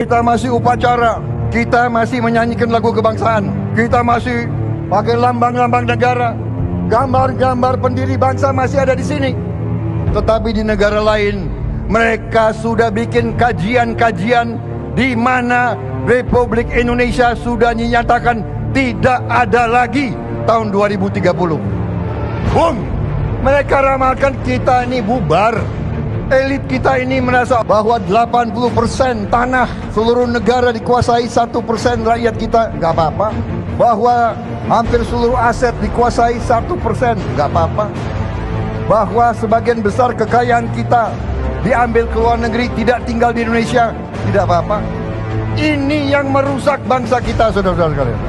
Kita masih upacara, kita masih menyanyikan lagu kebangsaan, kita masih pakai lambang-lambang negara, gambar-gambar pendiri bangsa masih ada di sini. Tetapi di negara lain, mereka sudah bikin kajian-kajian di mana Republik Indonesia sudah dinyatakan tidak ada lagi tahun 2030. Boom! Mereka ramalkan kita ini bubar. Elit kita ini merasa bahwa 80% tanah seluruh negara dikuasai 1% rakyat kita, nggak apa-apa. Bahwa hampir seluruh aset dikuasai 1%, nggak apa-apa. Bahwa sebagian besar kekayaan kita diambil ke luar negeri, tidak tinggal di Indonesia, tidak apa-apa. Ini yang merusak bangsa kita, saudara-saudara sekalian.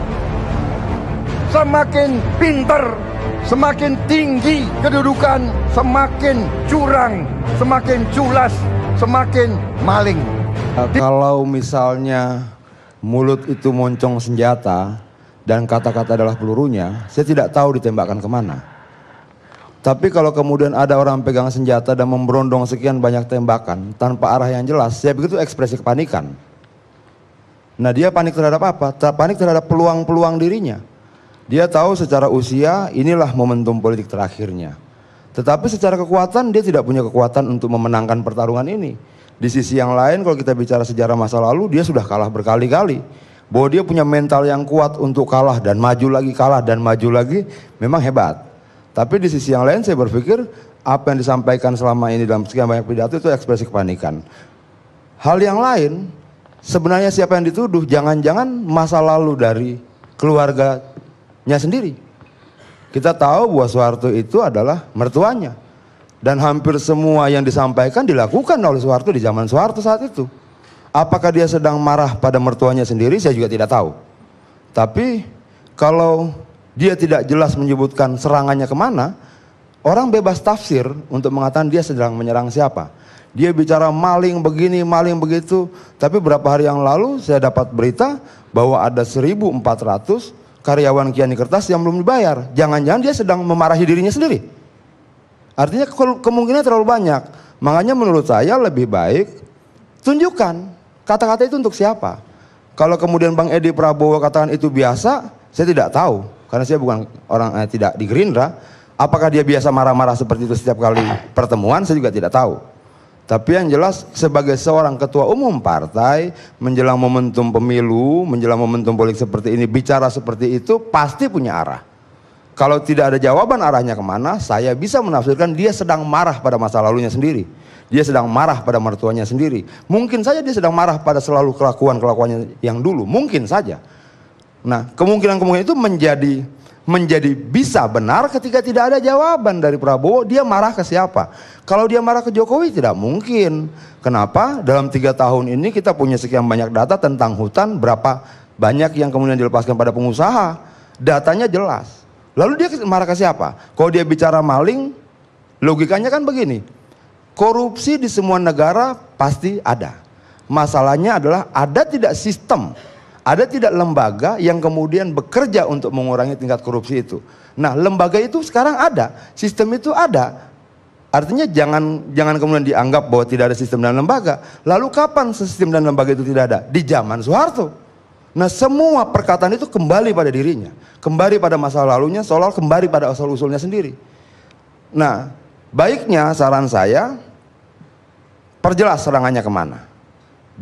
Semakin pintar, semakin tinggi kedudukan, semakin curang, semakin culas, semakin maling. Kalau misalnya mulut itu moncong senjata dan kata-kata adalah pelurunya, saya tidak tahu ditembakkan kemana. Tapi kalau kemudian ada orang pegang senjata dan memberondong sekian banyak tembakan tanpa arah yang jelas, saya pikir itu ekspresi kepanikan. Nah, dia panik terhadap apa? Panik terhadap peluang-peluang dirinya. Dia tahu secara usia inilah momentum politik terakhirnya. Tetapi secara kekuatan dia tidak punya kekuatan untuk memenangkan pertarungan ini. Di sisi yang lain kalau kita bicara sejarah masa lalu, dia sudah kalah berkali-kali. Bahwa dia punya mental yang kuat untuk kalah dan maju lagi, kalah dan maju lagi, memang hebat. Tapi di sisi yang lain saya berpikir apa yang disampaikan selama ini dalam sekian banyak pidato itu ekspresi kepanikan. Hal yang lain, sebenarnya siapa yang dituduh? Jangan-jangan masa lalu dari keluarganya sendiri. Kita tahu bahwa Soeharto itu adalah mertuanya. Dan hampir semua yang disampaikan dilakukan oleh Soeharto di zaman Soeharto saat itu. Apakah dia sedang marah pada mertuanya sendiri? Saya juga tidak tahu. Tapi kalau dia tidak jelas menyebutkan serangannya kemana, orang bebas tafsir untuk mengatakan dia sedang menyerang siapa. Dia bicara maling begini, maling begitu. Tapi beberapa hari yang lalu saya dapat berita bahwa ada 1.400 karyawan Kiani Kertas yang belum dibayar. Jangan-jangan dia sedang memarahi dirinya sendiri. Artinya kemungkinan terlalu banyak. Makanya menurut saya lebih baik tunjukkan kata-kata itu untuk siapa. Kalau kemudian Bang Edi Prabowo katakan itu biasa, saya tidak tahu. Karena saya bukan orang tidak di Gerindra. Apakah dia biasa marah-marah seperti itu setiap kali pertemuan, saya juga tidak tahu. Tapi yang jelas sebagai seorang ketua umum partai, menjelang momentum pemilu, menjelang momentum politik seperti ini, bicara seperti itu pasti punya arah. Kalau tidak ada jawaban arahnya kemana, saya bisa menafsirkan dia sedang marah pada masa lalunya sendiri. Dia sedang marah pada mertuanya sendiri. Mungkin saja dia sedang marah pada selalu kelakuan-kelakuannya yang dulu, mungkin saja. Nah, kemungkinan-kemungkinan itu menjadi bisa benar ketika tidak ada jawaban dari Prabowo. Dia marah ke siapa? Kalau dia marah ke Jokowi tidak mungkin. Kenapa? Dalam 3 tahun ini kita punya sekian banyak data tentang hutan, berapa banyak yang kemudian dilepaskan pada pengusaha. Datanya jelas. Lalu dia marah ke siapa? Kalau dia bicara maling, logikanya kan begini. Korupsi di semua negara pasti ada. Masalahnya adalah ada tidak sistem, ada tidak lembaga yang kemudian bekerja untuk mengurangi tingkat korupsi itu. Nah, lembaga itu sekarang ada, sistem itu ada. Artinya jangan kemudian dianggap bahwa tidak ada sistem dan lembaga. Lalu kapan sistem dan lembaga itu tidak ada? Di zaman Soeharto. Nah, semua perkataan itu kembali pada dirinya, kembali pada masa lalunya, seolah kembali pada asal-usulnya sendiri. Nah, baiknya saran saya, perjelas serangannya kemana.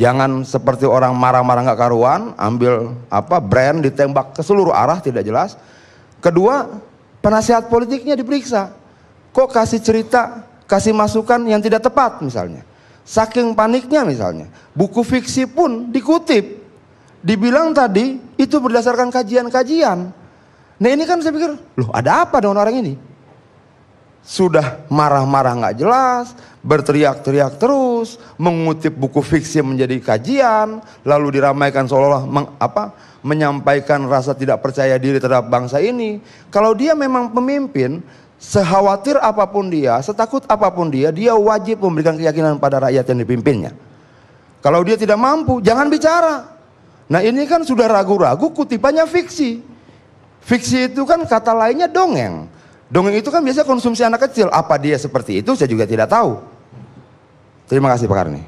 Jangan seperti orang marah-marah nggak karuan, ambil brand ditembak ke seluruh arah tidak jelas. Kedua, penasihat politiknya diperiksa. Kok kasih cerita, kasih masukan yang tidak tepat misalnya. Saking paniknya misalnya, buku fiksi pun dikutip. Dibilang tadi itu berdasarkan kajian-kajian. Nah ini kan saya pikir, loh ada apa dengan orang ini? Sudah marah-marah nggak jelas, berteriak-teriak terus, mengutip buku fiksi menjadi kajian, lalu diramaikan seolah-olah menyampaikan rasa tidak percaya diri terhadap bangsa ini. Kalau dia memang pemimpin, sekhawatir apapun dia, setakut apapun dia wajib memberikan keyakinan pada rakyat yang dipimpinnya. Kalau dia tidak mampu, jangan bicara. Nah ini kan sudah ragu-ragu kutipannya fiksi. Fiksi itu kan kata lainnya dongeng. Dongeng itu kan biasanya konsumsi anak kecil. Apa dia seperti itu saya juga tidak tahu. Terima kasih Pak Karni.